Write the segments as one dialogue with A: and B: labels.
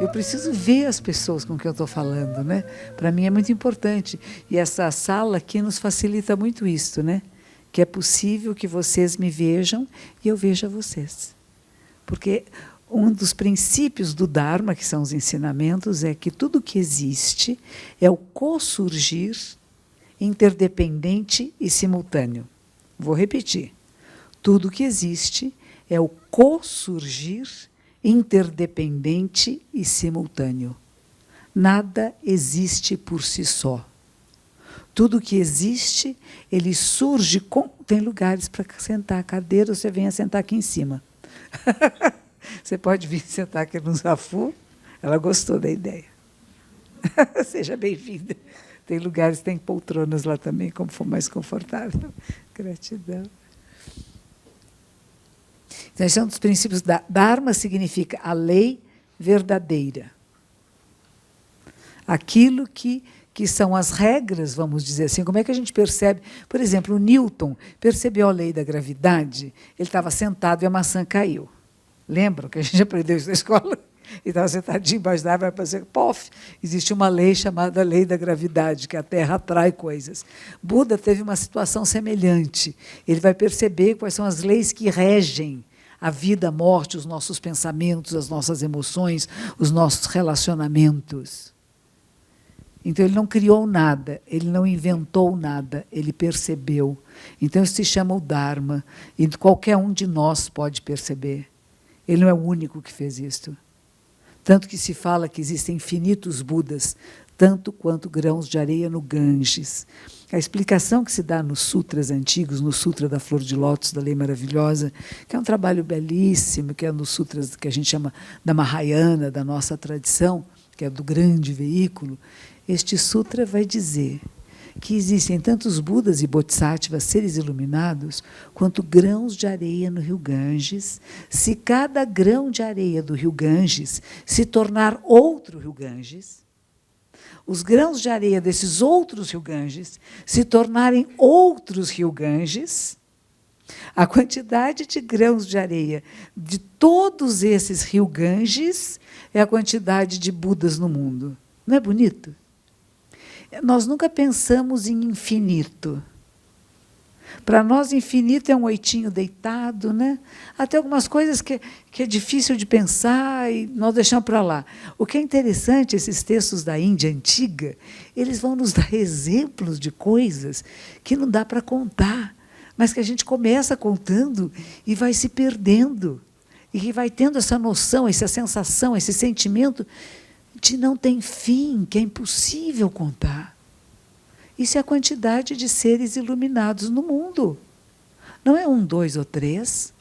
A: Eu preciso ver as pessoas com quem eu estou falando, né? Para mim é muito importante. E essa sala aqui nos facilita muito isso, né? Que é possível que vocês me vejam e eu veja vocês. Porque um dos princípios do Dharma, que são os ensinamentos, é que tudo que existe é o co-surgir interdependente e simultâneo. Vou repetir. Tudo que existe é o co-surgir interdependente e simultâneo. Nada existe por si só. Tudo que existe, ele surge com... Tem lugares para sentar, cadeira, você vem sentar aqui em cima. Você pode vir sentar aqui no Zafu. Ela gostou da ideia. Seja bem-vinda. Tem lugares, tem poltronas lá também, como for mais confortável. Gratidão. Então, esse é um dos princípios da Dharma, significa a lei verdadeira. Aquilo que são as regras, vamos dizer assim. Como é que a gente percebe? Por exemplo, o Newton percebeu a lei da gravidade, ele estava sentado e a maçã caiu. Lembram que a gente aprendeu isso na escola? Ele estava sentadinho embaixo da árvore, vai fazer pof. Existe uma lei chamada lei da gravidade, que a Terra atrai coisas. Buda teve uma situação semelhante. Ele vai perceber quais são as leis que regem a vida, a morte, os nossos pensamentos, as nossas emoções, os nossos relacionamentos. Então, ele não criou nada, ele não inventou nada, ele percebeu. Então, isso se chama o Dharma, e qualquer um de nós pode perceber. Ele não é o único que fez isto. Tanto que se fala que existem infinitos Budas, tanto quanto grãos de areia no Ganges. A explicação que se dá nos sutras antigos, no Sutra da Flor de Lótus, da Lei Maravilhosa, que é um trabalho belíssimo, que é nos sutras que a gente chama da Mahayana, da nossa tradição, que é do grande veículo, este sutra vai dizer que existem tantos Budas e Bodhisattvas, seres iluminados, quanto grãos de areia no rio Ganges. Se cada grão de areia do rio Ganges se tornar outro rio Ganges, os grãos de areia desses outros rio Ganges se tornarem outros rio Ganges, a quantidade de grãos de areia de todos esses rio Ganges é a quantidade de Budas no mundo. Não é bonito? Nós nunca pensamos em infinito. Para nós, infinito é um oitinho deitado, né? Até algumas coisas que é difícil de pensar e nós deixamos para lá. O que é interessante, esses textos da Índia antiga, eles vão nos dar exemplos de coisas que não dá para contar, mas que a gente começa contando e vai se perdendo. E que vai tendo essa noção, essa sensação, esse sentimento de não tem fim, que é impossível contar. Isso é a quantidade de seres iluminados no mundo. Não é 1, 2 ou 3.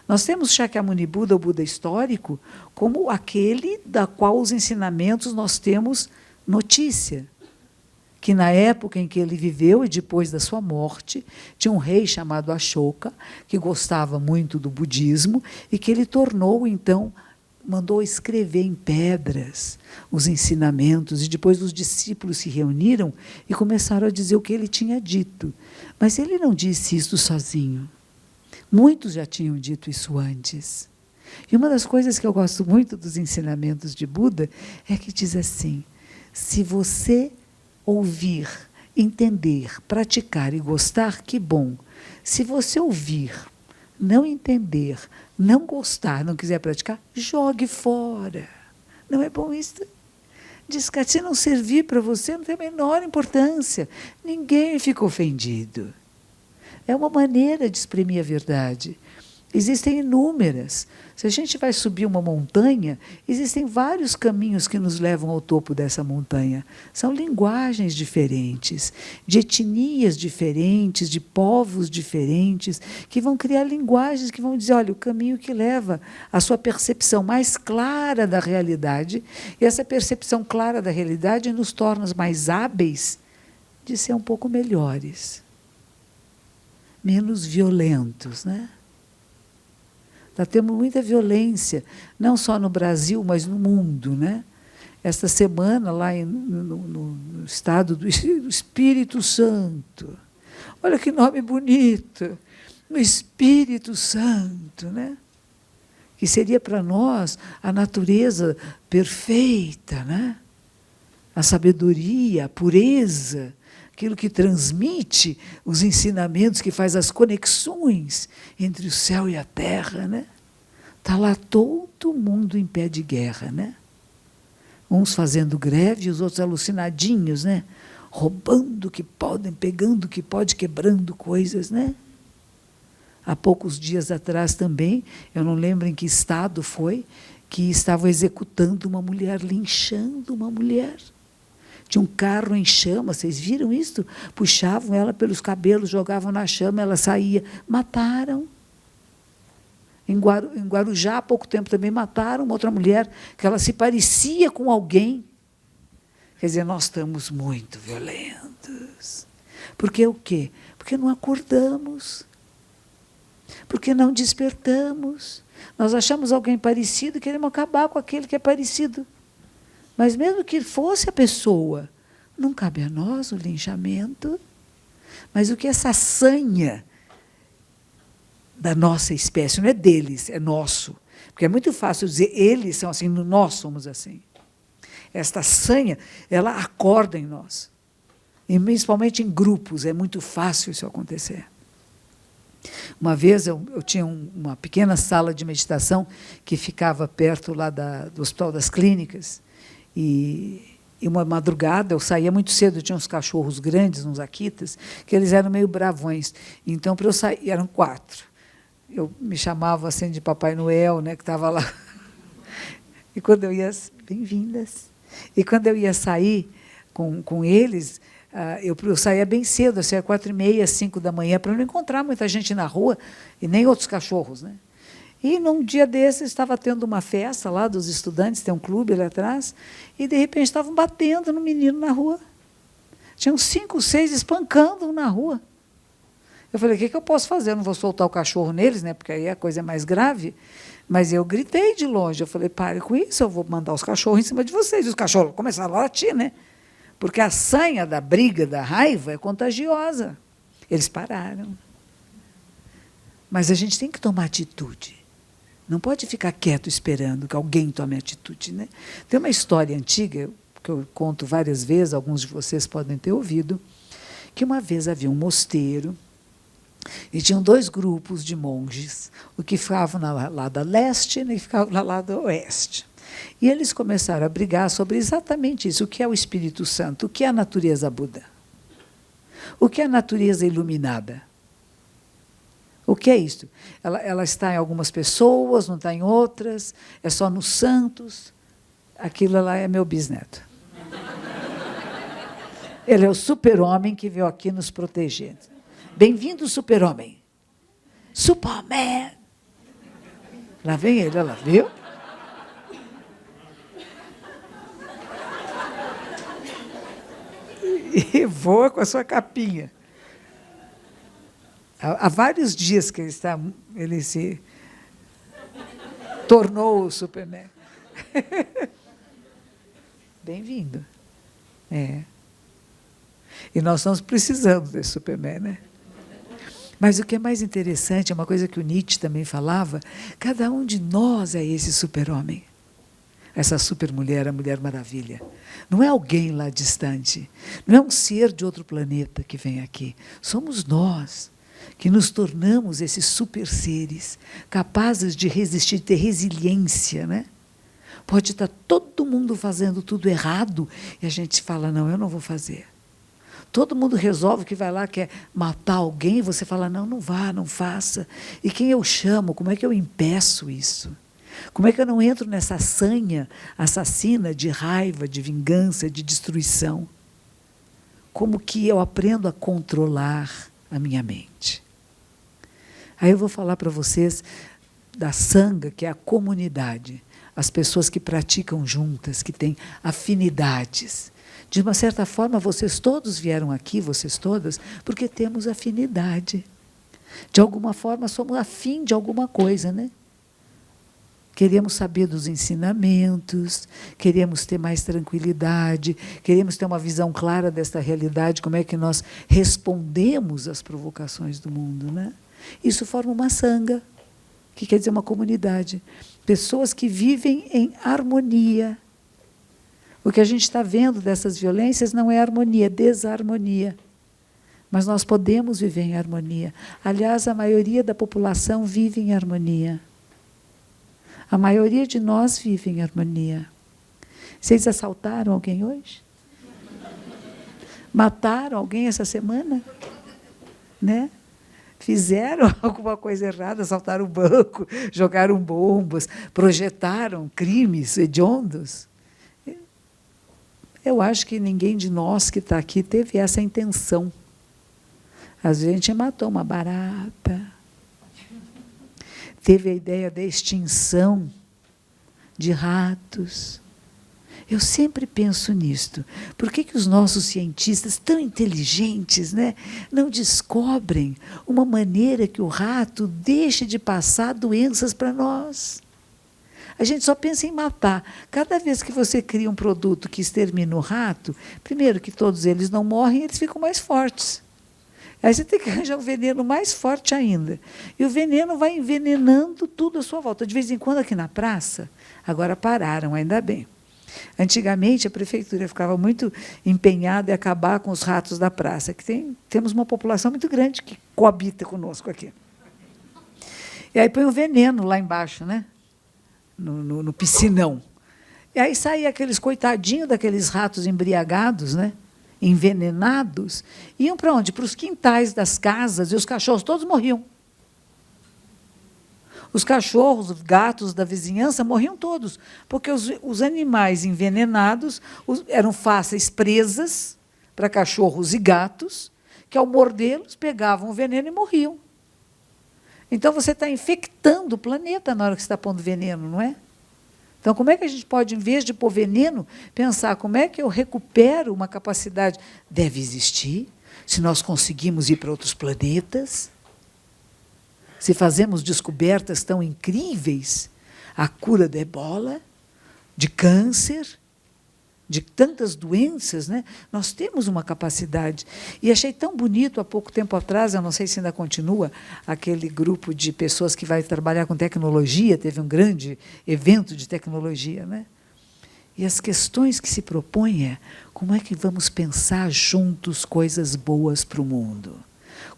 A: Nós temos Shakyamuni Buda, o Buda histórico, como aquele da qual os ensinamentos nós temos notícia. Que na época em que ele viveu e depois da sua morte, tinha um rei chamado Ashoka, que gostava muito do budismo e que ele tornou, então, mandou escrever em pedras os ensinamentos, e depois os discípulos se reuniram e começaram a dizer o que ele tinha dito. Mas ele não disse isso sozinho. Muitos já tinham dito isso antes. E uma das coisas que eu gosto muito dos ensinamentos de Buda é que diz assim: se você ouvir, entender, praticar e gostar, que bom. Se você ouvir, não entender, não gostar, não quiser praticar, jogue fora. Não é bom isso? Diz que se não servir para você, não tem a menor importância. Ninguém fica ofendido. É uma maneira de exprimir a verdade. Existem inúmeras. Se a gente vai subir uma montanha, existem vários caminhos que nos levam ao topo dessa montanha. São linguagens diferentes, de etnias diferentes, de povos diferentes, que vão criar linguagens que vão dizer, olha, o caminho que leva à sua percepção mais clara da realidade, e essa percepção clara da realidade nos torna mais hábeis de ser um pouco melhores, menos violentos, né? Está tendo muita violência, não só no Brasil, mas no mundo, né? Esta semana, lá no estado do Espírito Santo, olha que nome bonito, no Espírito Santo, né? que seria para nós a natureza perfeita, né? A sabedoria, a pureza, aquilo que transmite os ensinamentos, que faz as conexões entre o céu e a terra, né? Está lá todo mundo em pé de guerra, né? Uns fazendo greve, os outros alucinadinhos, né? Roubando o que podem, pegando o que pode, quebrando coisas, né? Há poucos dias atrás também, eu não lembro em que estado foi, que estavam executando uma mulher, linchando uma mulher. Tinha um carro em chama, vocês viram isso? Puxavam ela pelos cabelos, jogavam na chama, ela saía. Mataram. Em Guarujá, há pouco tempo também mataram uma outra mulher, que ela se parecia com alguém. Quer dizer, nós estamos muito violentos. Porque o quê? Porque não acordamos. Porque não despertamos. Nós achamos alguém parecido e queremos acabar com aquele que é parecido. Mas mesmo que fosse a pessoa, não cabe a nós o linchamento. Mas o que essa sanha da nossa espécie, não é deles, é nosso. Porque é muito fácil dizer, eles são assim, nós somos assim. Esta sanha, ela acorda em nós. E principalmente em grupos, é muito fácil isso acontecer. Uma vez eu tinha uma pequena sala de meditação que ficava perto lá do Hospital das Clínicas, e uma madrugada eu saía muito cedo, tinha uns cachorros grandes, uns akitas, que eles eram meio bravões. Então, para eu sair, eram 4. Eu me chamava assim de Papai Noel, né, que estava lá. E quando eu ia... Bem-vindas. E quando eu ia sair com eles, eu saía bem cedo, assim, às 4h30, 5 da manhã, para não encontrar muita gente na rua, e nem outros cachorros, né? E, num dia desses, estava tendo uma festa lá dos estudantes, tem um clube ali atrás, e, de repente, estavam batendo no menino na rua. Tinham 5, 6 espancando na rua. Eu falei, o que eu posso fazer? Eu não vou soltar o cachorro neles, né, porque aí a coisa é mais grave. Mas eu gritei de longe. Eu falei, pare com isso, eu vou mandar os cachorros em cima de vocês. E os cachorros começaram a latir, né? Porque a sanha da briga, da raiva, é contagiosa. Eles pararam. Mas a gente tem que tomar atitude. Não pode ficar quieto esperando que alguém tome atitude, né? Tem uma história antiga, que eu conto várias vezes, alguns de vocês podem ter ouvido, que uma vez havia um mosteiro, e tinham 2 grupos de monges, o que ficavam na lado leste e o que ficavam na lado oeste. E eles começaram a brigar sobre exatamente isso, o que é o Espírito Santo, o que é a natureza Buda, o que é a natureza iluminada. O que é isso? Ela está em algumas pessoas, não está em outras, é só nos santos. Aquilo lá é meu bisneto. Ele é o super-homem que veio aqui nos proteger. Bem-vindo, super-homem. Superman! Lá vem ele, olha lá, viu? E voa com a sua capinha. Há vários dias que ele se tornou o Superman. Bem-vindo. É. E nós estamos precisando desse Superman, né? Mas o que é mais interessante, é uma coisa que o Nietzsche também falava, cada um de nós é esse super-homem. Essa super-mulher, a Mulher Maravilha. Não é alguém lá distante. Não é um ser de outro planeta que vem aqui. Somos nós que nos tornamos esses super-seres, capazes de resistir, ter resiliência, né? Pode estar todo mundo fazendo tudo errado e a gente fala, não, eu não vou fazer. Todo mundo resolve que vai lá, quer matar alguém, e você fala, não, não vá, não faça. E quem eu chamo, como é que eu impeço isso? Como é que eu não entro nessa sanha assassina de raiva, de vingança, de destruição? Como que eu aprendo a controlar a minha mente? Aí eu vou falar para vocês da Sangha, que é a comunidade. As pessoas que praticam juntas, que têm afinidades. De uma certa forma, vocês todos vieram aqui, vocês todas, porque temos afinidade. De alguma forma, somos afim de alguma coisa, né? Queremos saber dos ensinamentos, queremos ter mais tranquilidade, queremos ter uma visão clara desta realidade, como é que nós respondemos às provocações do mundo, né? Isso forma uma sangha. O que quer dizer uma comunidade? Pessoas que vivem em harmonia. O que a gente está vendo dessas violências não é harmonia, é desarmonia. Mas nós podemos viver em harmonia. Aliás, a maioria da população vive em harmonia. A maioria de nós vive em harmonia. Vocês assaltaram alguém hoje? Mataram alguém essa semana? Né? Fizeram alguma coisa errada, assaltaram o banco, jogaram bombas, projetaram crimes hediondos. Eu acho que ninguém de nós que está aqui teve essa intenção. Às vezes a gente matou uma barata, teve a ideia da extinção de ratos. Eu sempre penso nisto. Por que os nossos cientistas, tão inteligentes, né, não descobrem uma maneira que o rato deixe de passar doenças para nós? A gente só pensa em matar. Cada vez que você cria um produto que extermina o rato, primeiro que todos eles não morrem, eles ficam mais fortes. Aí você tem que arranjar um veneno mais forte ainda. E o veneno vai envenenando tudo à sua volta. De vez em quando, aqui na praça, agora pararam, ainda bem. Antigamente, a prefeitura ficava muito empenhada em acabar com os ratos da praça, que temos uma população muito grande que coabita conosco aqui. E aí põe um veneno lá embaixo, né? No piscinão. E aí saía aqueles coitadinhos daqueles ratos embriagados, né? Envenenados, iam para onde? Para os quintais das casas, e os cachorros todos morriam. Os cachorros, os gatos da vizinhança morriam todos, porque os animais envenenados eram fáceis presas para cachorros e gatos, que, ao mordê-los, pegavam o veneno e morriam. Então, você está infectando o planeta na hora que você está pondo veneno, não é? Então, como é que a gente pode, em vez de pôr veneno, pensar como é que eu recupero uma capacidade? Deve existir, se nós conseguimos ir para outros planetas, se fazemos descobertas tão incríveis, a cura da ebola, de câncer, de tantas doenças, né? Nós temos uma capacidade. E achei tão bonito, há pouco tempo atrás, eu não sei se ainda continua, aquele grupo de pessoas que vai trabalhar com tecnologia, teve um grande evento de tecnologia, né? E as questões que se propõem é como é que vamos pensar juntos coisas boas para o mundo?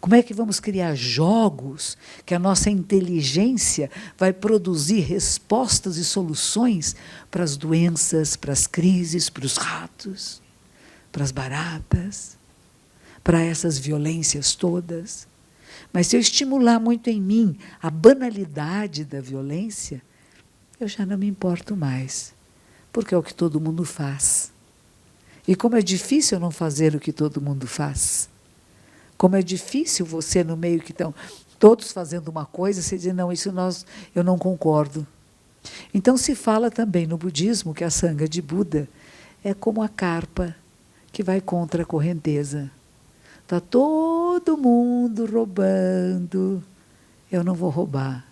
A: Como é que vamos criar jogos que a nossa inteligência vai produzir respostas e soluções para as doenças, para as crises, para os ratos, para as baratas, para essas violências todas? Mas se eu estimular muito em mim a banalidade da violência, eu já não me importo mais, porque é o que todo mundo faz. E como é difícil não fazer o que todo mundo faz. Como é difícil você, no meio que estão todos fazendo uma coisa, você dizer, não, isso eu não concordo. Então, se fala também no budismo que a sanga de Buda é como a carpa que vai contra a correnteza. Está todo mundo roubando, eu não vou roubar.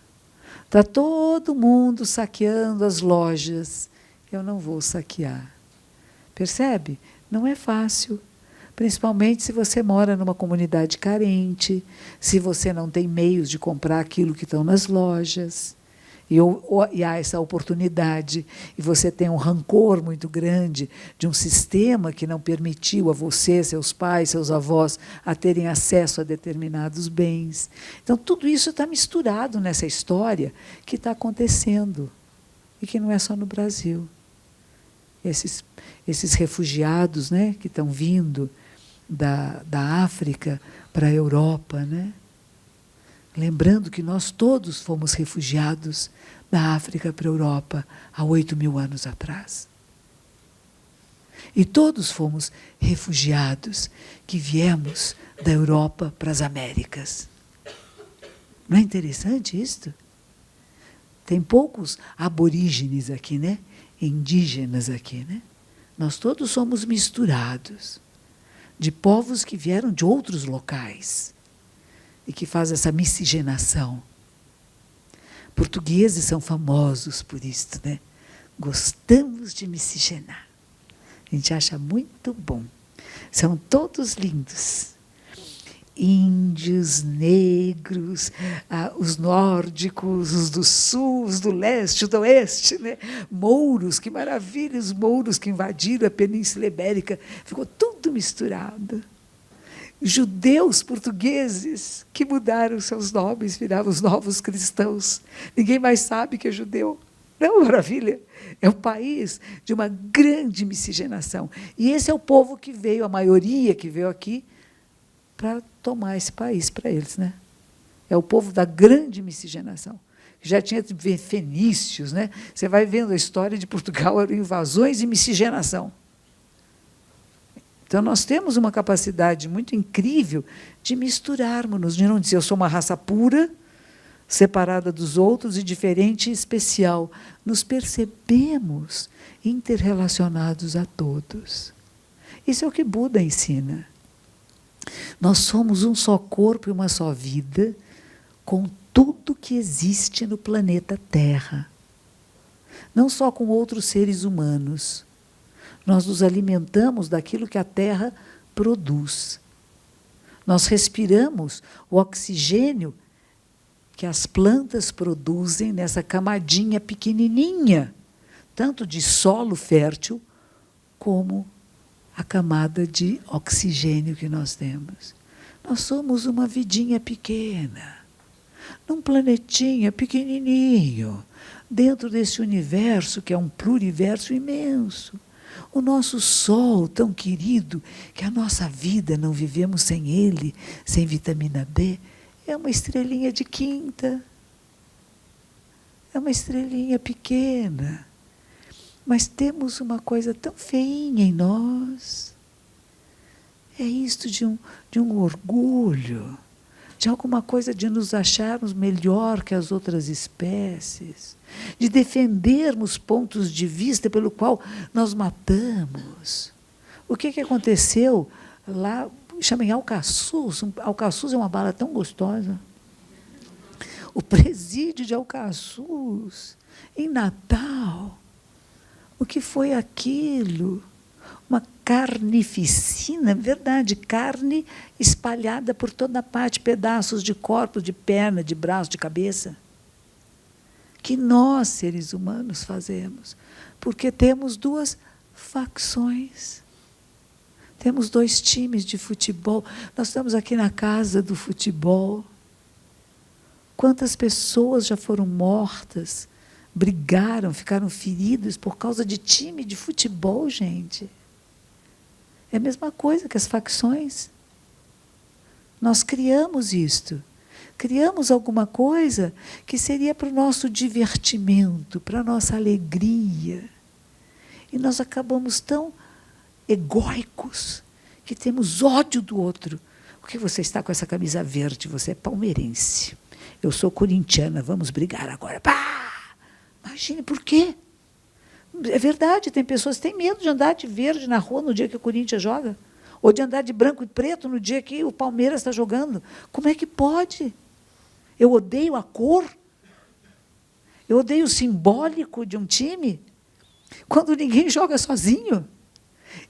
A: Está todo mundo saqueando as lojas, eu não vou saquear. Percebe? Não é fácil. Principalmente se você mora numa comunidade carente, se você não tem meios de comprar aquilo que estão nas lojas, e há essa oportunidade, e você tem um rancor muito grande de um sistema que não permitiu a você, seus pais, seus avós, a terem acesso a determinados bens. Então, tudo isso está misturado nessa história que está acontecendo, e que não é só no Brasil. Esses refugiados, né, que estão vindo da África para a Europa, né? Lembrando que nós todos fomos refugiados da África para a Europa há 8.000 anos atrás. E todos fomos refugiados que viemos da Europa para as Américas. Não é interessante isto? Tem poucos aborígenes aqui, né? Indígenas aqui, né? Nós todos somos misturados de povos que vieram de outros locais e que fazem essa miscigenação. Portugueses são famosos por isto, né? Gostamos de miscigenar. A gente acha muito bom. São todos lindos. índios, negros, os nórdicos, os do sul, os do leste, do oeste, né? Mouros, que maravilha, os mouros que invadiram a Península Ibérica, ficou tudo misturado. Judeus portugueses que mudaram seus nomes, viraram os novos cristãos. Ninguém mais sabe que é judeu. Não, maravilha. É um país de uma grande miscigenação. E esse é o povo que veio, a maioria que veio aqui, para tomar esse país para eles, né? É o povo da grande miscigenação. Já tinha fenícios, né? Você vai vendo a história de Portugal, eram invasões e miscigenação. Então, nós temos uma capacidade muito incrível de misturarmos-nos, de não dizer eu sou uma raça pura, separada dos outros e diferente e especial. Nos percebemos interrelacionados a todos. Isso é o que Buda ensina. Nós somos um só corpo e uma só vida, com tudo que existe no planeta Terra. Não só com outros seres humanos. Nós nos alimentamos daquilo que a Terra produz. Nós respiramos o oxigênio que as plantas produzem nessa camadinha pequenininha, tanto de solo fértil, como a camada de oxigênio que nós temos. Nós somos uma vidinha pequena, num planetinha pequenininho, dentro desse universo que é um pluriverso imenso. O nosso sol tão querido, que a nossa vida não vivemos sem ele, sem vitamina D, é uma estrelinha de quinta. É uma estrelinha pequena. Mas temos uma coisa tão feinha em nós. É isto de um orgulho, de alguma coisa de nos acharmos melhor que as outras espécies, de defendermos pontos de vista pelo qual nós matamos. O que aconteceu lá, chamam Alcaçuz. Alcaçuz é uma bala tão gostosa. O presídio de Alcaçuz, em Natal. O que foi aquilo? Uma carnificina, verdade, carne espalhada por toda a parte, pedaços de corpo, de perna, de braço, de cabeça. Que nós, seres humanos, fazemos. Porque temos duas facções. Temos 2 times de futebol. Nós estamos aqui na casa do futebol. Quantas pessoas já foram mortas, brigaram, ficaram feridas por causa de time de futebol, gente? É a mesma coisa que as facções. Nós criamos isto. Criamos alguma coisa que seria para o nosso divertimento, para a nossa alegria. E nós acabamos tão egóicos que temos ódio do outro. Por que você está com essa camisa verde? Você é palmeirense. Eu sou corintiana, vamos brigar agora. Pá! Imagine, por quê? É verdade, tem pessoas que têm medo de andar de verde na rua no dia que o Corinthians joga, ou de andar de branco e preto no dia que o Palmeiras está jogando. Como é que pode? Eu odeio a cor? Eu odeio o simbólico de um time? Quando ninguém joga sozinho?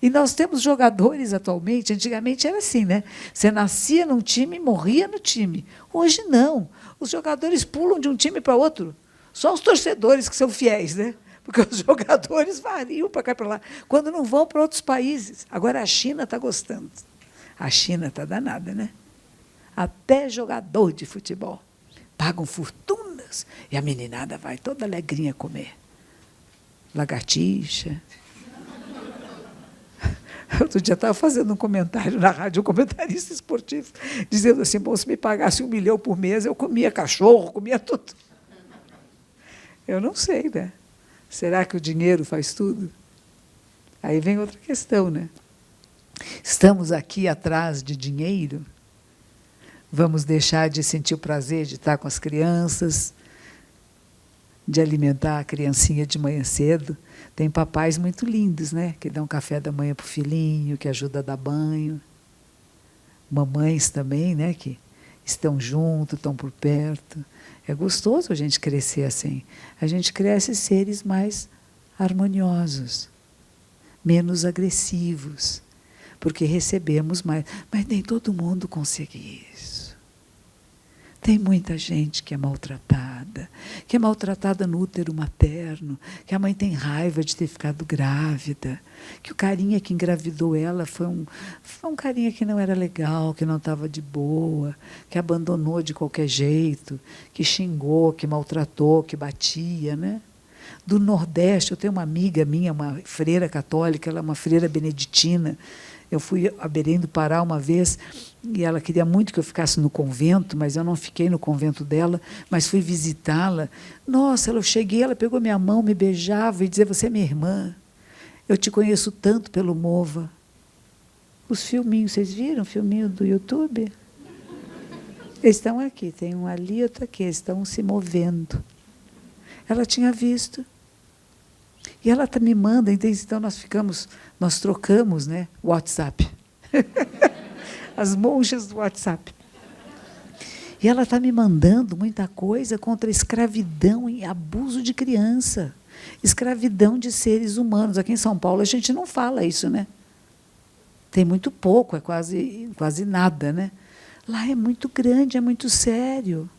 A: E nós temos jogadores atualmente, antigamente era assim, né? Você nascia num time e morria no time. Hoje não. Os jogadores pulam de um time para outro. Só os torcedores que são fiéis, né? Porque os jogadores variam para cá e para lá, quando não vão para outros países. Agora a China está gostando. A China está danada, né? Até jogador de futebol. Pagam fortunas e a meninada vai toda alegrinha comer. Lagartixa. Outro dia estava fazendo um comentário na rádio, um comentarista esportivo, dizendo assim, bom, se me pagasse 1 milhão por mês, eu comia cachorro, comia tudo. Eu não sei, né? Será que o dinheiro faz tudo? Aí vem outra questão, né? Estamos aqui atrás de dinheiro? Vamos deixar de sentir o prazer de estar com as crianças, de alimentar a criancinha de manhã cedo? Tem papais muito lindos, né? Que dão café da manhã para o filhinho, que ajuda a dar banho. Mamães também, né? Que estão junto, estão por perto. É gostoso a gente crescer assim. A gente cresce seres mais harmoniosos, menos agressivos. porque recebemos mais. Mas nem todo mundo consegue isso. Tem muita gente que é maltratada no útero materno, que a mãe tem raiva de ter ficado grávida, que o carinha que engravidou ela foi um carinha que não era legal, que não estava de boa, que abandonou de qualquer jeito, que xingou, que maltratou, que batia, né? Do Nordeste, eu tenho uma amiga minha, uma freira católica, ela é uma freira beneditina. Eu fui a Belém do Pará uma vez e ela queria muito que eu ficasse no convento, mas eu não fiquei no convento dela, mas fui visitá-la. Nossa, eu cheguei, ela pegou minha mão, me beijava e dizia: você é minha irmã, eu te conheço tanto pelo Mova. Os filminhos, vocês viram o filminho do YouTube? Eles estão aqui, tem um ali, outro aqui, eles estão se movendo. Ela tinha visto. E ela me manda, então nós trocamos, né, WhatsApp. As monjas do WhatsApp. E ela está me mandando muita coisa contra escravidão e abuso de criança. Escravidão de seres humanos. Aqui em São Paulo a gente não fala isso, né? Tem muito pouco, é quase nada, né? Lá é muito grande, é muito sério.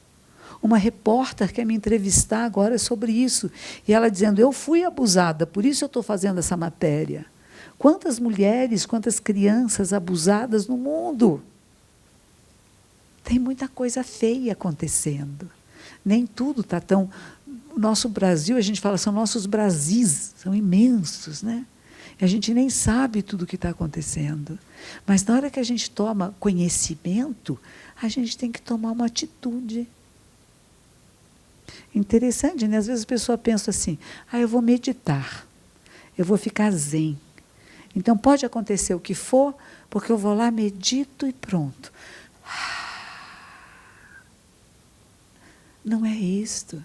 A: Uma repórter quer me entrevistar agora sobre isso. E ela dizendo: eu fui abusada, por isso eu estou fazendo essa matéria. Quantas mulheres, quantas crianças abusadas no mundo? Tem muita coisa feia acontecendo. Nem tudo está tão... Nosso Brasil, a gente fala, são nossos Brasis, são imensos, né? E a gente nem sabe tudo o que está acontecendo. Mas na hora que a gente toma conhecimento, a gente tem que tomar uma atitude. Interessante, né? Às vezes a pessoa pensa assim: eu vou meditar, eu vou ficar zen. Então pode acontecer o que for, porque eu vou lá, medito e pronto. Não é isto.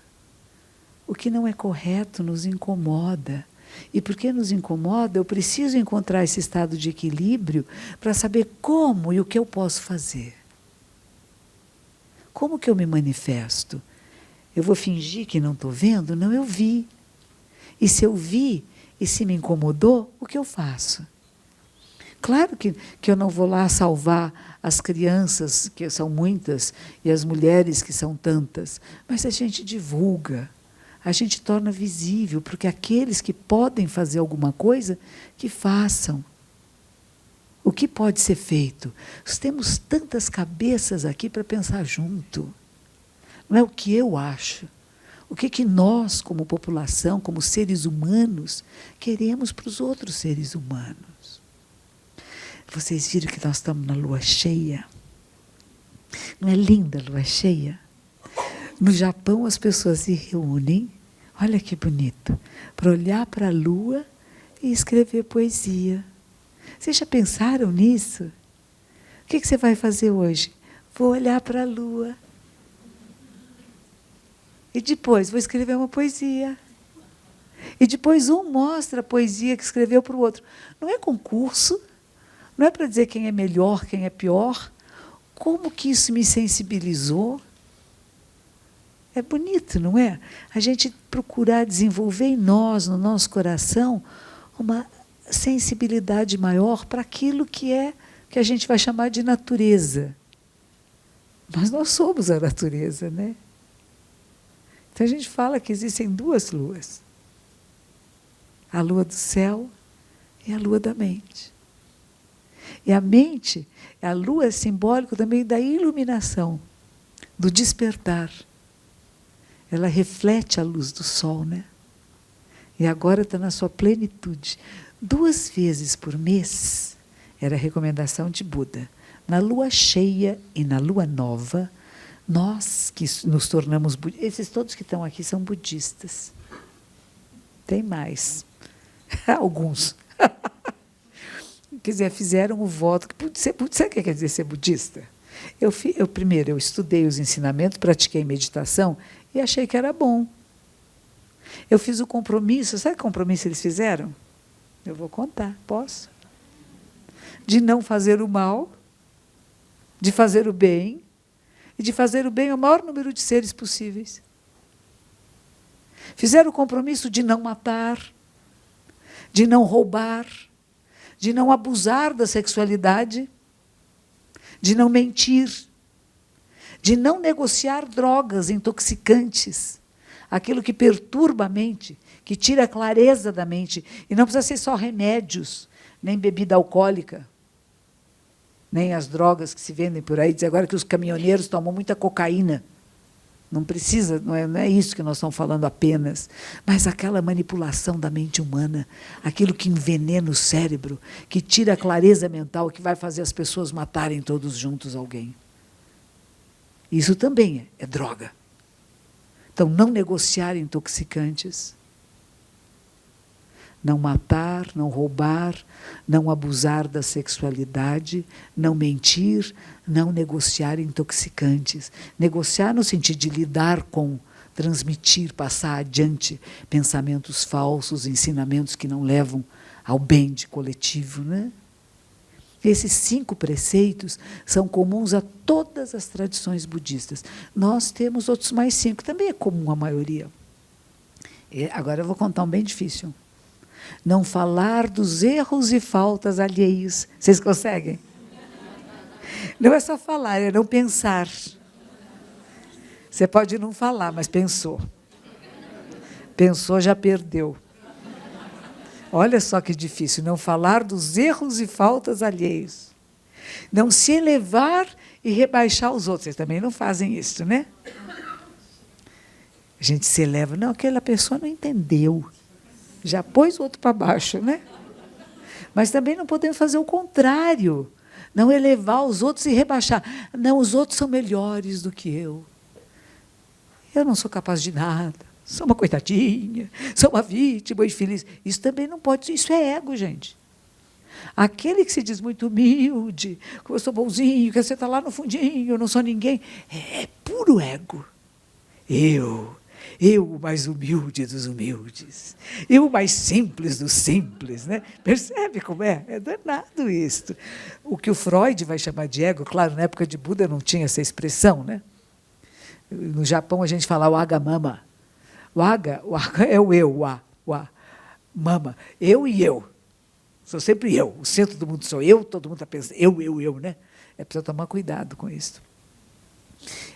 A: O que não é correto nos incomoda. E porque nos incomoda, eu preciso encontrar esse estado de equilíbrio para saber como e o que eu posso fazer. Como que eu me manifesto? Eu vou fingir que não estou vendo? Não, eu vi. E se eu vi, e se me incomodou, o que eu faço? Claro que eu não vou lá salvar as crianças, que são muitas, e as mulheres, que são tantas, mas a gente divulga, a gente torna visível, porque aqueles que podem fazer alguma coisa, que façam. O que pode ser feito? Nós temos tantas cabeças aqui para pensar junto. Não é o que eu acho. O que nós, como população, como seres humanos, queremos para os outros seres humanos. Vocês viram que nós estamos na lua cheia? Não é linda a lua cheia? No Japão, as pessoas se reúnem, olha que bonito, para olhar para a lua e escrever poesia. Vocês já pensaram nisso? O que você vai fazer hoje? Vou olhar para a lua. E depois vou escrever uma poesia. E depois um mostra a poesia que escreveu para o outro. Não é concurso, não é para dizer quem é melhor, quem é pior. Como que isso me sensibilizou? É bonito, não é? A gente procurar desenvolver em nós, no nosso coração, uma sensibilidade maior para aquilo que a gente vai chamar de natureza. Mas nós somos a natureza, né? Então a gente fala que existem duas luas. A lua do céu e a lua da mente. E a mente, a lua é simbólico também da iluminação, do despertar. Ela reflete a luz do sol, né? E agora está na sua plenitude. 2 vezes por mês, era a recomendação de Buda. Na lua cheia e na lua nova, nós que nos tornamos budistas, esses todos que estão aqui são budistas. Tem mais. Alguns. Quer dizer, fizeram o voto. Sabe o que quer dizer ser budista? Primeiro, eu estudei os ensinamentos, pratiquei meditação e achei que era bom. Eu fiz o compromisso. Sabe que compromisso eles fizeram? Eu vou contar, posso? De não fazer o mal, de fazer o bem, e de fazer o bem ao maior número de seres possíveis. Fizeram o compromisso de não matar, de não roubar, de não abusar da sexualidade, de não mentir, de não negociar drogas intoxicantes, aquilo que perturba a mente, que tira a clareza da mente. E não precisa ser só remédios, nem bebida alcoólica, nem as drogas que se vendem por aí. Diz agora que os caminhoneiros tomam muita cocaína. Não precisa, não é isso que nós estamos falando apenas, mas aquela manipulação da mente humana, aquilo que envenena o cérebro, que tira a clareza mental, que vai fazer as pessoas matarem todos juntos alguém. Isso também é droga. Então, não negociar intoxicantes, não matar, não roubar, não abusar da sexualidade, não mentir, não negociar intoxicantes. Negociar no sentido de lidar com, transmitir, passar adiante pensamentos falsos, ensinamentos que não levam ao bem de coletivo, né? Esses 5 preceitos são comuns a todas as tradições budistas. Nós temos outros mais 5, também é comum a maioria. Agora eu vou contar um bem difícil. Não falar dos erros e faltas alheios. Vocês conseguem? Não é só falar, é não pensar. Você pode não falar, mas pensou. Pensou, já perdeu. Olha só que difícil, não falar dos erros e faltas alheios. Não se elevar e rebaixar os outros. Vocês também não fazem isso, né? A gente se eleva. Não, aquela pessoa não entendeu. Já pôs o outro para baixo, né? Mas também não podemos fazer o contrário. Não elevar os outros e rebaixar. Não, os outros são melhores do que eu. Eu não sou capaz de nada. Sou uma coitadinha. Sou uma vítima infeliz. Isso também não pode. Isso é ego, gente. Aquele que se diz muito humilde, como eu sou bonzinho, que você está lá no fundinho, eu não sou ninguém, é puro ego. Eu, o mais humilde dos humildes, eu, o mais simples dos simples, né? Percebe como é? É danado isso. O que o Freud vai chamar de ego, claro, na época de Buda não tinha essa expressão, né? No Japão a gente fala o agamama. O aga é o eu, o a, mama. Eu e eu. Sou sempre eu. O centro do mundo sou eu, todo mundo está pensando, eu, né? É preciso tomar cuidado com isso.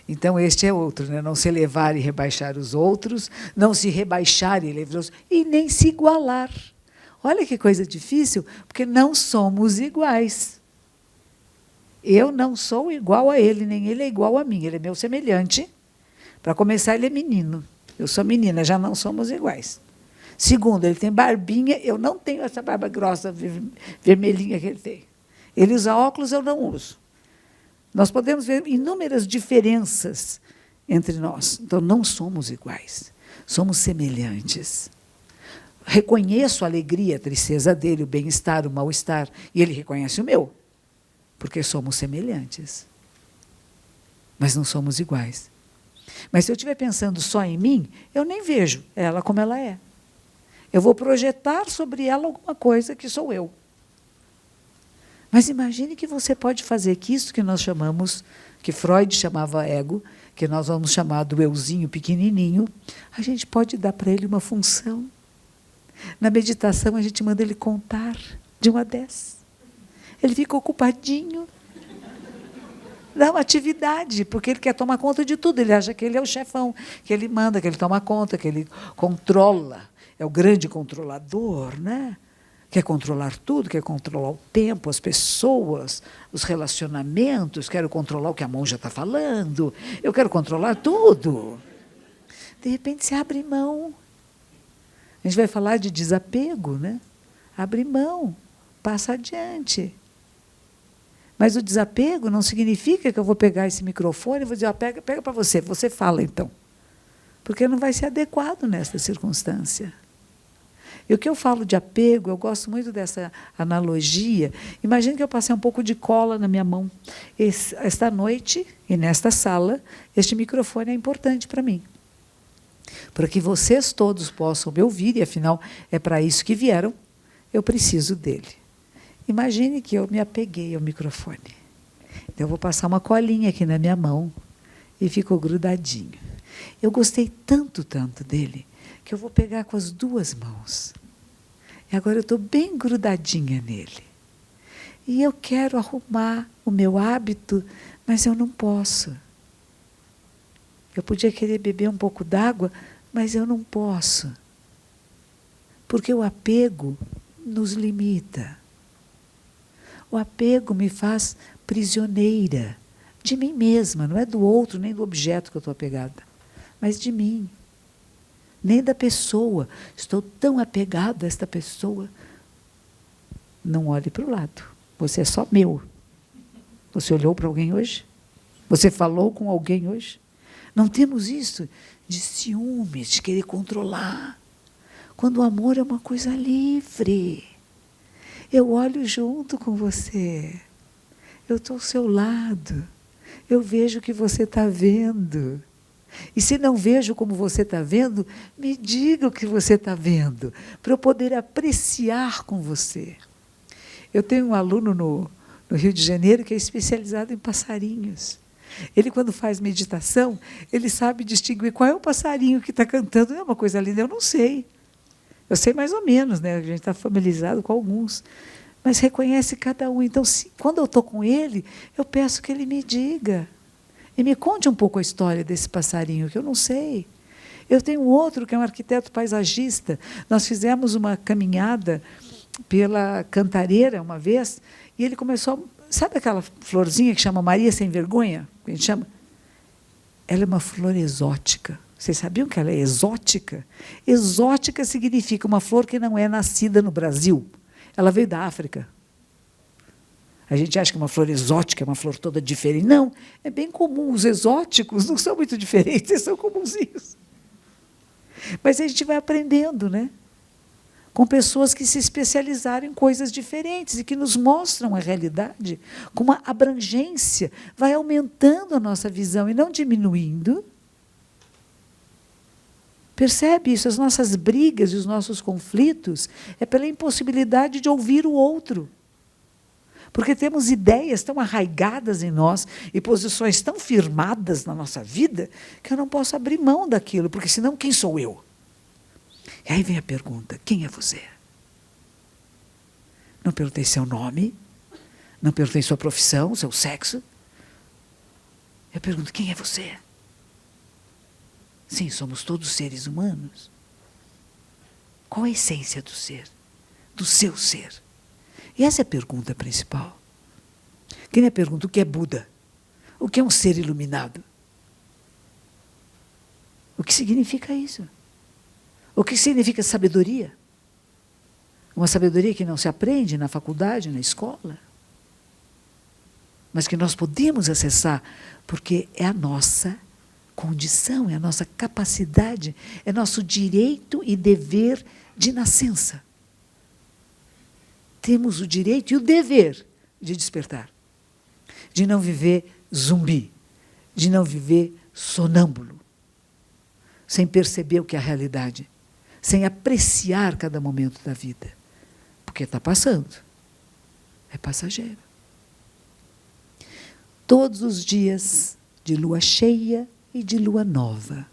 A: Então, este é outro, né? Não se elevar e rebaixar os outros, não se rebaixar e elevar os outros, e nem se igualar. Olha que coisa difícil, porque não somos iguais. Eu não sou igual a ele, nem ele é igual a mim. Ele é meu semelhante. Para começar, ele é menino. Eu sou menina, já não somos iguais. Segundo, ele tem barbinha, eu não tenho essa barba grossa, vermelhinha que ele tem. Ele usa óculos, eu não uso. Nós podemos ver inúmeras diferenças entre nós. Então, não somos iguais, somos semelhantes. Reconheço a alegria, a tristeza dele, o bem-estar, o mal-estar, e ele reconhece o meu, porque somos semelhantes. Mas não somos iguais. Mas se eu estiver pensando só em mim, eu nem vejo ela como ela é. Eu vou projetar sobre ela alguma coisa que sou eu. Mas imagine que você pode fazer que isso que nós chamamos, que Freud chamava ego, que nós vamos chamar do euzinho pequenininho, a gente pode dar para ele uma função. Na meditação, a gente manda ele contar de 1 a 10. Ele fica ocupadinho. Dá uma atividade, porque ele quer tomar conta de tudo. Ele acha que ele é o chefão, que ele manda, que ele toma conta, que ele controla. É o grande controlador, né? Quer controlar tudo, quer controlar o tempo, as pessoas, os relacionamentos, quero controlar o que a monja está falando, eu quero controlar tudo. De repente, se abre mão. A gente vai falar de desapego, né? Abre mão, passa adiante. Mas o desapego não significa que eu vou pegar esse microfone e vou dizer, pega para você fala então. Porque não vai ser adequado nessa circunstância. E o que eu falo de apego, eu gosto muito dessa analogia. Imagine que eu passei um pouco de cola na minha mão. Esta noite, e nesta sala, este microfone é importante para mim. Para que vocês todos possam me ouvir, e afinal é para isso que vieram, eu preciso dele. Imagine que eu me apeguei ao microfone. Então, eu vou passar uma colinha aqui na minha mão e ficou grudadinho. Eu gostei tanto dele, que eu vou pegar com as 2 mãos. E agora eu estou bem grudadinha nele. E eu quero arrumar o meu hábito, mas eu não posso. Eu podia querer beber um pouco d'água, mas eu não posso. Porque o apego nos limita. O apego me faz prisioneira de mim mesma, não é do outro, nem do objeto que eu estou apegada, mas de mim. Nem da pessoa. Estou tão apegada a esta pessoa. Não olhe para o lado. Você é só meu. Você olhou para alguém hoje? Você falou com alguém hoje? Não temos isso de ciúmes, de querer controlar. Quando o amor é uma coisa livre. Eu olho junto com você. Eu estou ao seu lado. Eu vejo o que você está vendo. E se não vejo como você está vendo, me diga o que você está vendo, para eu poder apreciar com você. Eu tenho um aluno no Rio de Janeiro que é especializado em passarinhos. Ele, quando faz meditação, ele sabe distinguir qual é o passarinho que está cantando. É uma coisa linda, eu não sei. Eu sei mais ou menos, né? A gente está familiarizado com alguns. Mas reconhece cada um. Então, quando eu estou com ele, eu peço que ele me diga. E me conte um pouco a história desse passarinho, que eu não sei. Eu tenho outro, que é um arquiteto paisagista. Nós fizemos uma caminhada pela Cantareira uma vez, e ele começou... Sabe aquela florzinha que chama Maria Sem Vergonha? Que a gente chama? Ela é uma flor exótica. Vocês sabiam que ela é exótica? Exótica significa uma flor que não é nascida no Brasil. Ela veio da África. A gente acha que uma flor exótica é uma flor toda diferente. Não, é bem comum. Os exóticos não são muito diferentes, eles são comunzinhos. Mas a gente vai aprendendo, né? Com pessoas que se especializaram em coisas diferentes e que nos mostram a realidade com uma abrangência, vai aumentando a nossa visão e não diminuindo. Percebe isso? As nossas brigas e os nossos conflitos é pela impossibilidade de ouvir o outro. Porque temos ideias tão arraigadas em nós e posições tão firmadas na nossa vida que eu não posso abrir mão daquilo, porque senão quem sou eu? E aí vem a pergunta, quem é você? Não perguntei seu nome, não perguntei sua profissão, seu sexo. Eu pergunto, quem é você? Sim, somos todos seres humanos. Qual a essência do ser? Do seu ser? E essa é a pergunta principal. Quem me pergunta o que é Buda? O que é um ser iluminado? O que significa isso? O que significa sabedoria? Uma sabedoria que não se aprende na faculdade, na escola, mas que nós podemos acessar, porque é a nossa condição, é a nossa capacidade, é nosso direito e dever de nascença. Temos o direito e o dever de despertar, de não viver zumbi, de não viver sonâmbulo, sem perceber o que é a realidade, sem apreciar cada momento da vida, porque está passando, é passageiro. Todos os dias de lua cheia e de lua nova,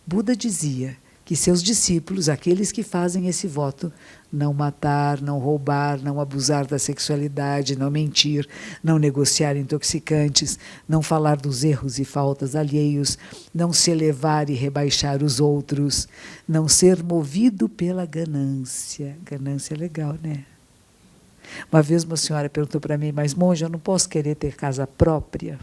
A: Buda dizia que seus discípulos, aqueles que fazem esse voto, não matar, não roubar, não abusar da sexualidade, não mentir, não negociar intoxicantes, não falar dos erros e faltas alheios, não se elevar e rebaixar os outros, não ser movido pela ganância. Ganância é legal, né? Uma vez uma senhora perguntou para mim, mas monja, eu não posso querer ter casa própria?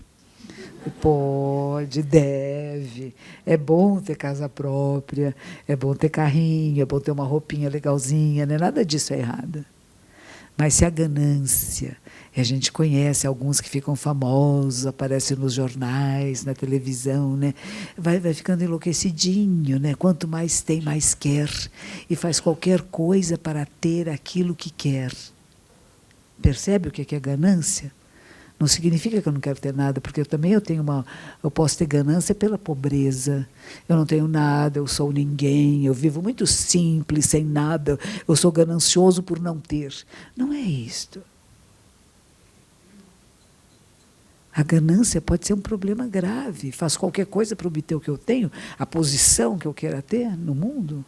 A: Pode, deve. É bom ter casa própria, é bom ter carrinho, é bom ter uma roupinha legalzinha, né? Nada disso é errado. Mas se a ganância, e a gente conhece alguns que ficam famosos, aparecem nos jornais, na televisão, né? Vai ficando enlouquecidinho, né? Quanto mais tem, mais quer. E faz qualquer coisa para ter aquilo que quer. Percebe o que é ganância? Não significa que eu não quero ter nada, porque eu posso ter ganância pela pobreza. Eu não tenho nada, eu sou ninguém, eu vivo muito simples, sem nada, eu sou ganancioso por não ter. Não é isto. A ganância pode ser um problema grave. Faço qualquer coisa para obter o que eu tenho, a posição que eu queira ter no mundo.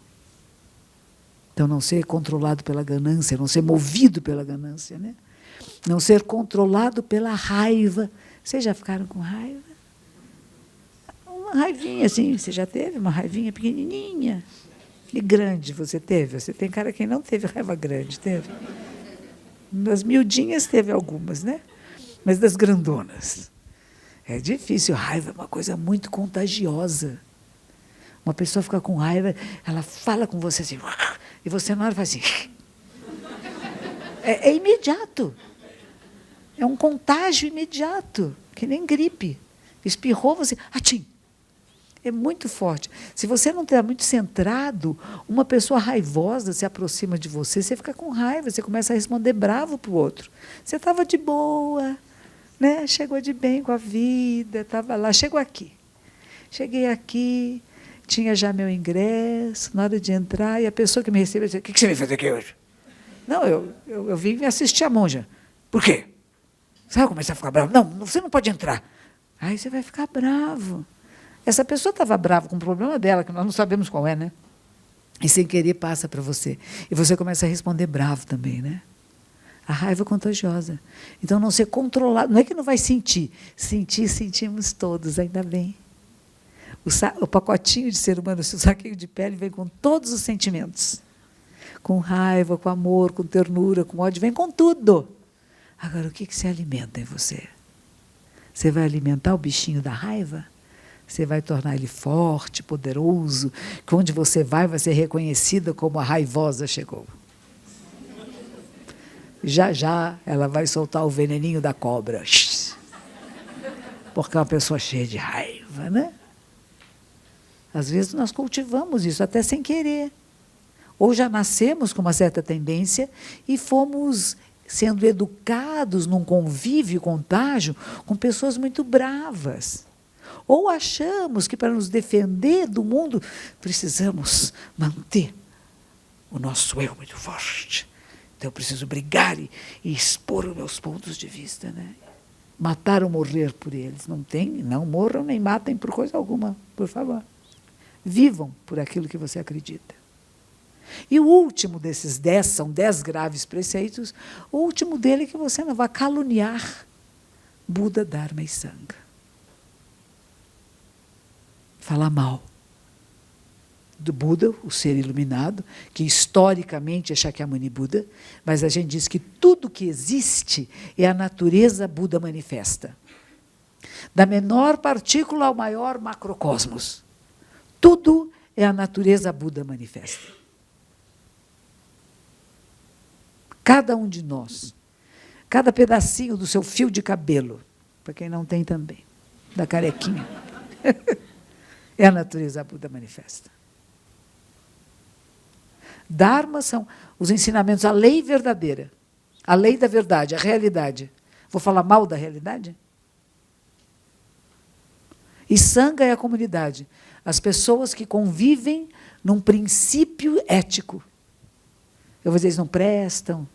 A: Então, não ser controlado pela ganância, não ser movido pela ganância, né? Não ser controlado pela raiva. Vocês já ficaram com raiva? Uma raivinha assim, você já teve uma raivinha pequenininha? E grande você teve? Você tem cara quem não teve raiva grande, teve? Das miudinhas teve algumas, né? Mas das grandonas. É difícil, raiva é uma coisa muito contagiosa. Uma pessoa fica com raiva, ela fala com você assim, e você na hora faz assim. É imediato. É um contágio imediato, que nem gripe. Espirrou, você... Atim! É muito forte. Se você não está muito centrado, uma pessoa raivosa se aproxima de você, você fica com raiva, você começa a responder bravo para o outro. Você estava de boa, né? Chegou de bem com a vida, estava lá, chegou aqui. Cheguei aqui, tinha já meu ingresso, na hora de entrar, e a pessoa que me recebeu disse, o que você veio fazer aqui hoje? Não, eu vim assistir a monja. Por quê? Você vai começar a ficar bravo? Não, você não pode entrar. Aí você vai ficar bravo. Essa pessoa estava brava com o problema dela, que nós não sabemos qual é, né? E sem querer passa para você. E você começa a responder bravo também, né? A raiva é contagiosa. Então, não ser controlado. Não é que não vai sentir. Sentir, sentimos todos, ainda bem. O pacotinho de ser humano, o saquinho de pele, vem com todos os sentimentos. Com raiva, com amor, com ternura, com ódio, vem com tudo. Agora, o que se alimenta em você? Você vai alimentar o bichinho da raiva? Você vai tornar ele forte, poderoso, que onde você vai ser reconhecida como a raivosa chegou. Já, já, ela vai soltar o veneninho da cobra. Porque é uma pessoa cheia de raiva, né? Às vezes nós cultivamos isso, até sem querer. Ou já nascemos com uma certa tendência e fomos sendo educados num convívio, contágio, com pessoas muito bravas. Ou achamos que para nos defender do mundo precisamos manter o nosso eu muito forte. Então eu preciso brigar e expor os meus pontos de vista, né? Matar ou morrer por eles. Não morram nem matem por coisa alguma, por favor. Vivam por aquilo que você acredita. E o último desses 10, são 10 graves preceitos, o último dele é que você não vai caluniar Buda, Dharma e Sangha. Falar mal do Buda, o ser iluminado, que historicamente é Shakyamuni Buda, mas a gente diz que tudo que existe é a natureza Buda manifesta. Da menor partícula ao maior macrocosmos. Tudo é a natureza Buda manifesta. Cada um de nós, cada pedacinho do seu fio de cabelo, para quem não tem também, da carequinha, é a natureza Buda manifesta. Dharma são os ensinamentos, a lei verdadeira, a lei da verdade, a realidade. Vou falar mal da realidade? E Sangha é a comunidade, as pessoas que convivem num princípio ético. Eu vou dizer, eles não prestam.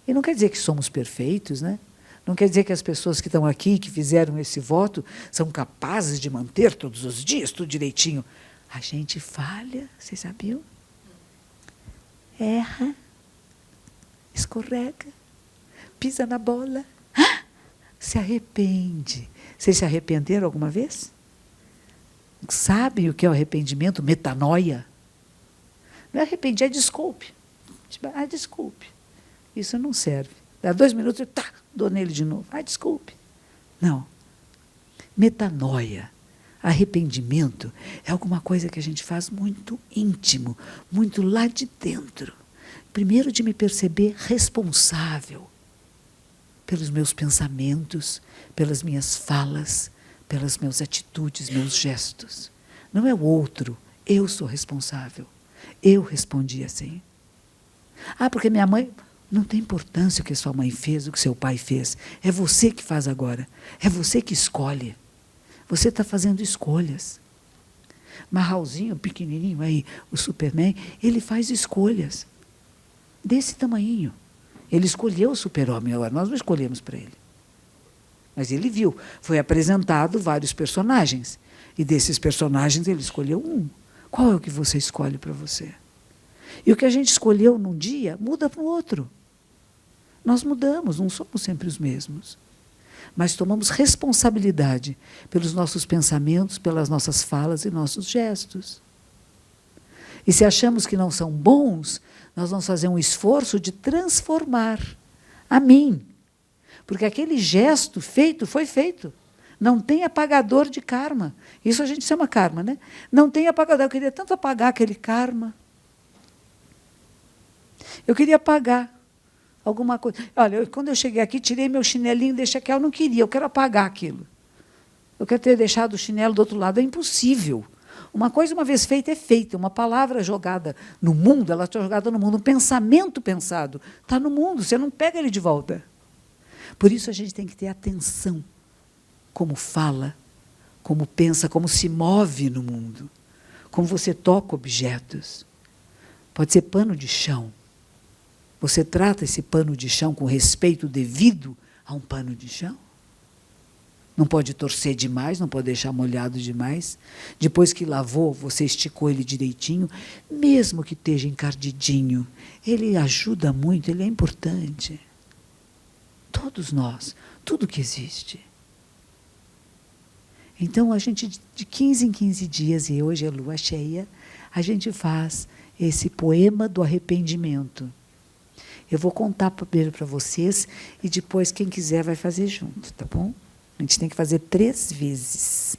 A: E não quer dizer que somos perfeitos, né? Não quer dizer que as pessoas que estão aqui, que fizeram esse voto, são capazes de manter todos os dias, tudo direitinho. A gente falha, vocês sabiam? Erra, escorrega, pisa na bola, se arrepende. Vocês se arrependeram alguma vez? Sabem o que é o arrependimento? Metanoia. Não é arrepender, é desculpe. Desculpe. Isso não serve. Dá 2 minutos, dou nele de novo. Desculpe. Não. Metanoia, arrependimento, é alguma coisa que a gente faz muito íntimo, muito lá de dentro. Primeiro, de me perceber responsável pelos meus pensamentos, pelas minhas falas, pelas minhas atitudes, meus gestos. Não é o outro, eu sou responsável. Eu respondi assim. Porque minha mãe... Não tem importância o que sua mãe fez, o que seu pai fez. É você que faz agora. É você que escolhe. Você está fazendo escolhas. Marralzinho, pequenininho aí, o Superman, ele faz escolhas. Desse tamanhinho. Ele escolheu o super-homem agora, nós não escolhemos para ele. Mas ele viu. Foi apresentado vários personagens. E desses personagens ele escolheu um. Qual é o que você escolhe para você? E o que a gente escolheu num dia, muda para o outro. Nós mudamos, não somos sempre os mesmos. Mas tomamos responsabilidade pelos nossos pensamentos, pelas nossas falas e nossos gestos. E se achamos que não são bons, nós vamos fazer um esforço de transformar a mim. Porque aquele gesto feito foi feito. Não tem apagador de karma. Isso a gente chama karma, né? Não tem apagador. Eu queria tanto apagar aquele karma. Eu queria apagar alguma coisa. Olha, quando eu cheguei aqui, tirei meu chinelinho, deixei aqui, eu não queria, eu quero apagar aquilo. Eu quero ter deixado o chinelo do outro lado. É impossível. Uma coisa, uma vez feita, é feita. Uma palavra jogada no mundo, ela está jogada no mundo. Um pensamento pensado está no mundo, você não pega ele de volta. Por isso a gente tem que ter atenção. Como fala, como pensa, como se move no mundo. Como você toca objetos. Pode ser pano de chão. Você trata esse pano de chão com respeito devido a um pano de chão? Não pode torcer demais, não pode deixar molhado demais. Depois que lavou, você esticou ele direitinho, mesmo que esteja encardidinho. Ele ajuda muito, ele é importante. Todos nós, tudo que existe. Então, a gente, de 15 em 15 dias, e hoje é lua cheia, a gente faz esse poema do arrependimento. Eu vou contar primeiro para vocês, e depois, quem quiser, vai fazer junto, tá bom? A gente tem que fazer 3 vezes.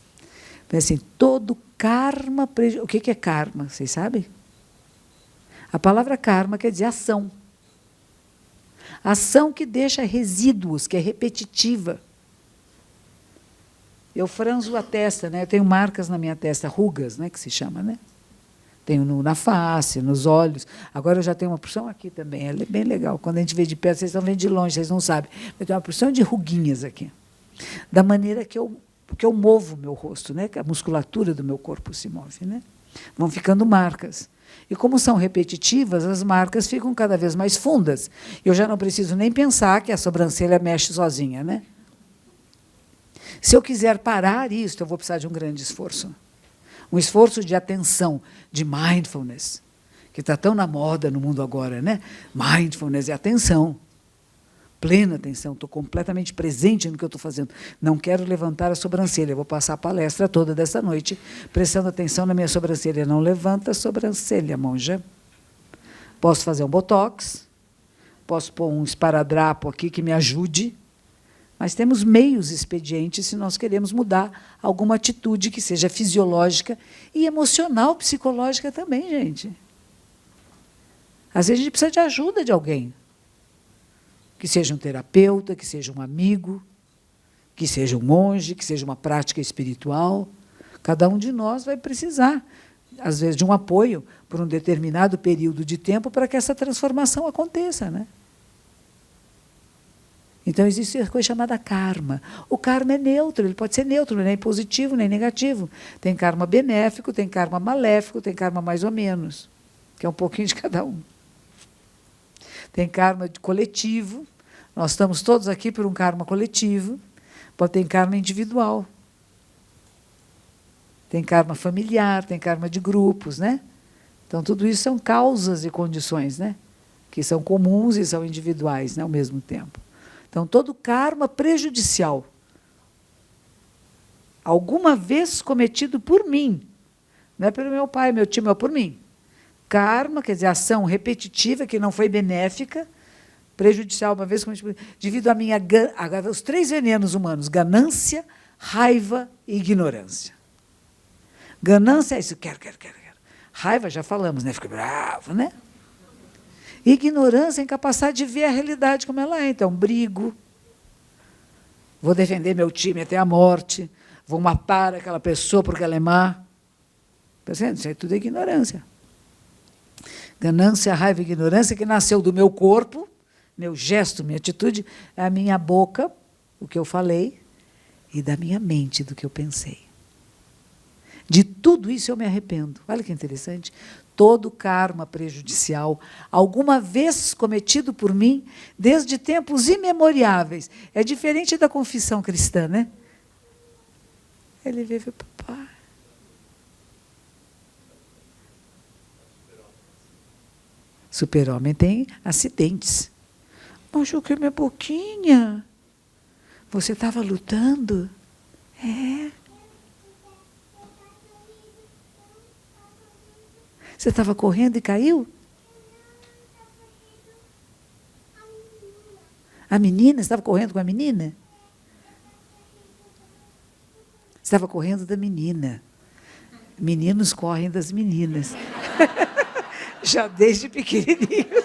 A: Assim, todo karma... O que é karma? Vocês sabem? A palavra karma quer dizer ação. Ação que deixa resíduos, que é repetitiva. Eu franzo a testa, né? Eu tenho marcas na minha testa, rugas, né? Que se chama, né? Tenho na face, nos olhos. Agora eu já tenho uma porção aqui também. Ela é bem legal. Quando a gente vê de perto, vocês estão vendo de longe, vocês não sabem. Eu tenho uma porção de ruguinhas aqui. Da maneira que eu movo o meu rosto, né? Que a musculatura do meu corpo se move, né? Vão ficando marcas. E como são repetitivas, as marcas ficam cada vez mais fundas. Eu já não preciso nem pensar que a sobrancelha mexe sozinha, né? Se eu quiser parar isso, eu vou precisar de um grande esforço. Um esforço de atenção, de mindfulness, que está tão na moda no mundo agora, né? Mindfulness é atenção. Plena atenção, estou completamente presente no que eu estou fazendo. Não quero levantar a sobrancelha, eu vou passar a palestra toda dessa noite, prestando atenção na minha sobrancelha. Não levanta a sobrancelha, monja. Posso fazer um botox, posso pôr um esparadrapo aqui que me ajude, mas temos meios expedientes se nós queremos mudar alguma atitude que seja fisiológica e emocional, psicológica também, gente. Às vezes a gente precisa de ajuda de alguém. Que seja um terapeuta, que seja um amigo, que seja um monge, que seja uma prática espiritual. Cada um de nós vai precisar, às vezes, de um apoio por um determinado período de tempo para que essa transformação aconteça, né? Então, existe a coisa chamada karma. O karma é neutro, ele pode ser neutro, nem positivo, nem negativo. Tem karma benéfico, tem karma maléfico, tem karma mais ou menos, que é um pouquinho de cada um. Tem karma coletivo, nós estamos todos aqui por um karma coletivo, pode ter karma individual. Tem karma familiar, tem karma de grupos, né? Então, tudo isso são causas e condições, né? Que são comuns e são individuais, né, ao mesmo tempo. Então, todo karma prejudicial, alguma vez cometido por mim, não é pelo meu pai, meu tio, mas por mim. Karma, quer dizer, ação repetitiva, que não foi benéfica, prejudicial, uma vez, devido à minha... Os 3 venenos humanos, ganância, raiva e ignorância. Ganância é isso, quero. Raiva, já falamos, né? Fica bravo, né? Ignorância é incapacidade de ver a realidade como ela é. Então, brigo, vou defender meu time até a morte, vou matar aquela pessoa porque ela é má. Percebe? Isso é tudo ignorância. Ganância, raiva e ignorância que nasceu do meu corpo, meu gesto, minha atitude, a minha boca, o que eu falei, e da minha mente, do que eu pensei. De tudo isso eu me arrependo. Olha que interessante. Todo karma prejudicial, alguma vez cometido por mim, desde tempos imemoriáveis. É diferente da confissão cristã, né? Ele vive, papai. Super-homem tem acidentes. Machuquei minha boquinha. Você estava lutando? É. Você estava correndo e caiu? A menina? Você estava correndo com a menina? Você estava correndo da menina. Meninos correm das meninas. Já desde pequenininhos.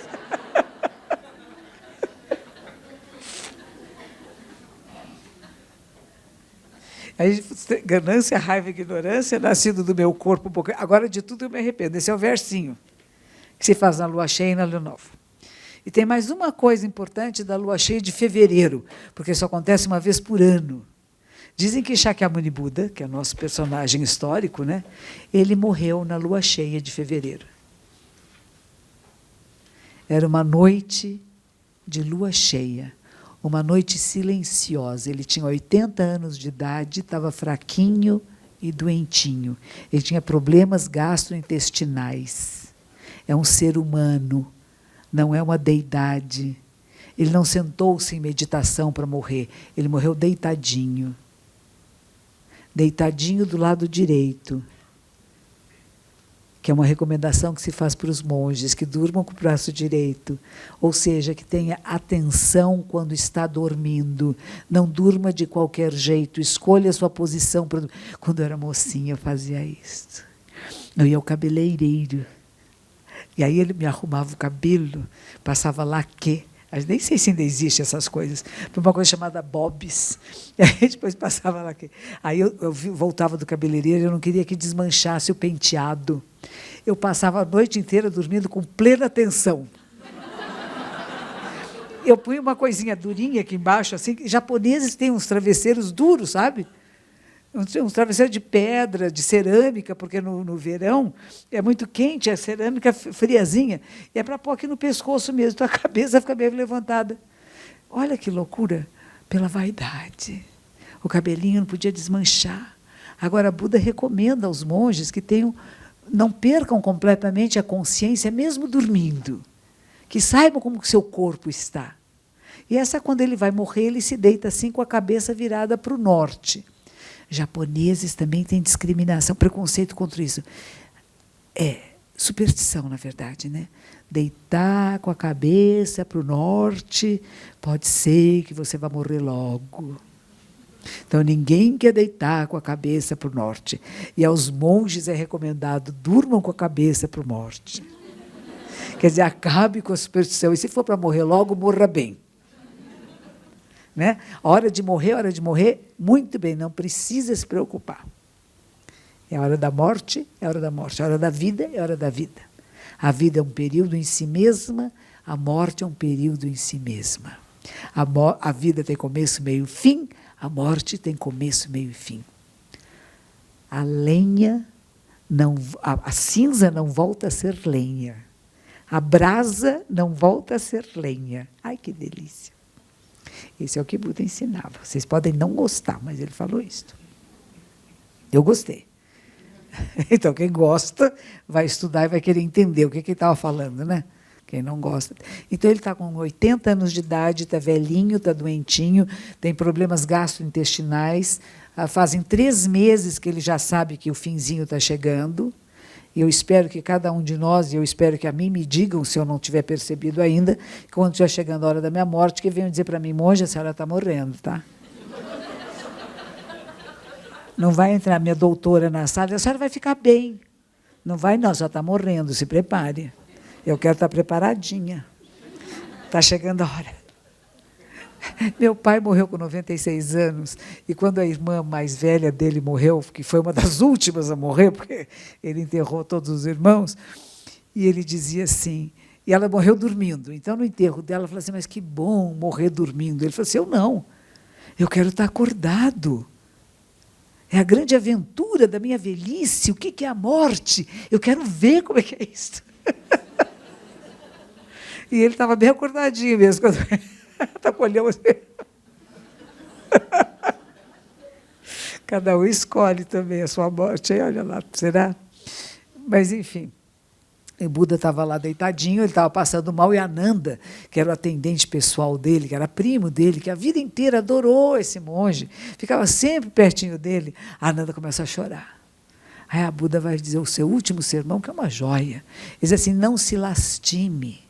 A: Aí, ganância, raiva e ignorância, nascido do meu corpo. Agora, de tudo eu me arrependo. Esse é o versinho que se faz na lua cheia e na lua nova. E tem mais uma coisa importante da lua cheia de fevereiro, porque isso acontece uma vez por ano. Dizem que Shakyamuni Buda, que é o nosso personagem histórico, né, ele morreu na lua cheia de fevereiro. Era uma noite de lua cheia, uma noite silenciosa. Ele tinha 80 anos de idade, estava fraquinho e doentinho. Ele tinha problemas gastrointestinais. É um ser humano, não é uma deidade. Ele não sentou-se em meditação para morrer, ele morreu deitadinho. Deitadinho do lado direito, que é uma recomendação que se faz para os monges, que durmam com o braço direito, ou seja, que tenha atenção quando está dormindo, não durma de qualquer jeito, escolha a sua posição. Quando eu era mocinha, eu fazia isso. Eu ia ao cabeleireiro, e aí ele me arrumava o cabelo, passava laque. Nem sei se ainda existe essas coisas. Foi uma coisa chamada bobs. E aí depois passava lá. Aí eu voltava do cabeleireiro, eu não queria que desmanchasse o penteado. Eu passava a noite inteira dormindo com plena atenção. Eu punha uma coisinha durinha aqui embaixo, assim, que japoneses têm uns travesseiros duros, sabe? Uns travesseiros de pedra, de cerâmica, porque no verão é muito quente, a cerâmica friazinha, e é para pôr aqui no pescoço mesmo, então a cabeça fica meio levantada. Olha que loucura, pela vaidade. O cabelinho não podia desmanchar. Agora, Buda recomenda aos monges que não percam completamente a consciência, mesmo dormindo, que saibam como o seu corpo está. E quando ele vai morrer, ele se deita assim com a cabeça virada para o norte. Japoneses também têm discriminação, preconceito contra isso. É superstição, na verdade, né? Deitar com a cabeça para o norte, pode ser que você vá morrer logo. Então, ninguém quer deitar com a cabeça para o norte. E aos monges é recomendado, durmam com a cabeça para o norte. Quer dizer, acabe com a superstição. E se for para morrer logo, morra bem. Né? Hora de morrer, muito bem, não precisa se preocupar. É a hora da morte, é a hora da morte. A hora da vida, é a hora da vida. A vida é um período em si mesma, a morte é um período em si mesma. A vida tem começo, meio e fim, a morte tem começo, meio e fim. A lenha, a cinza não volta a ser lenha. A brasa não volta a ser lenha. Ai, que delícia. Esse é o que Buda ensinava. Vocês podem não gostar, mas ele falou isso. Eu gostei. Então, quem gosta vai estudar e vai querer entender o que ele estava falando, né? Quem não gosta. Então, ele está com 80 anos de idade, está velhinho, está doentinho, tem problemas gastrointestinais. Fazem 3 meses que ele já sabe que o finzinho está chegando. E eu espero que cada um de nós, e eu espero que a mim me digam, se eu não tiver percebido ainda, que quando estiver chegando a hora da minha morte, que venham dizer para mim, monja, a senhora está morrendo, tá? Não vai entrar minha doutora na sala, a senhora vai ficar bem. Não vai, não, já está morrendo, se prepare. Eu quero estar preparadinha. Está chegando a hora. Meu pai morreu com 96 anos, e quando a irmã mais velha dele morreu, que foi uma das últimas a morrer, porque ele enterrou todos os irmãos, e ele dizia assim, e ela morreu dormindo. Então, no enterro dela, ela falou assim, mas que bom morrer dormindo. Ele falou assim, eu quero estar acordado. É a grande aventura da minha velhice, o que é a morte? Eu quero ver como é que é isso. E ele estava bem acordadinho mesmo, quando está com o olhão assim. Cada um escolhe também a sua morte, aí, olha lá, será? Mas, enfim, E o Buda estava lá deitadinho, ele estava passando mal, e a Nanda, que era o atendente pessoal dele, que era primo dele, que a vida inteira adorou esse monge, ficava sempre pertinho dele, a Nanda começa a chorar. Aí a Buda vai dizer o seu último sermão, que é uma joia. Ele diz assim: não se lastime.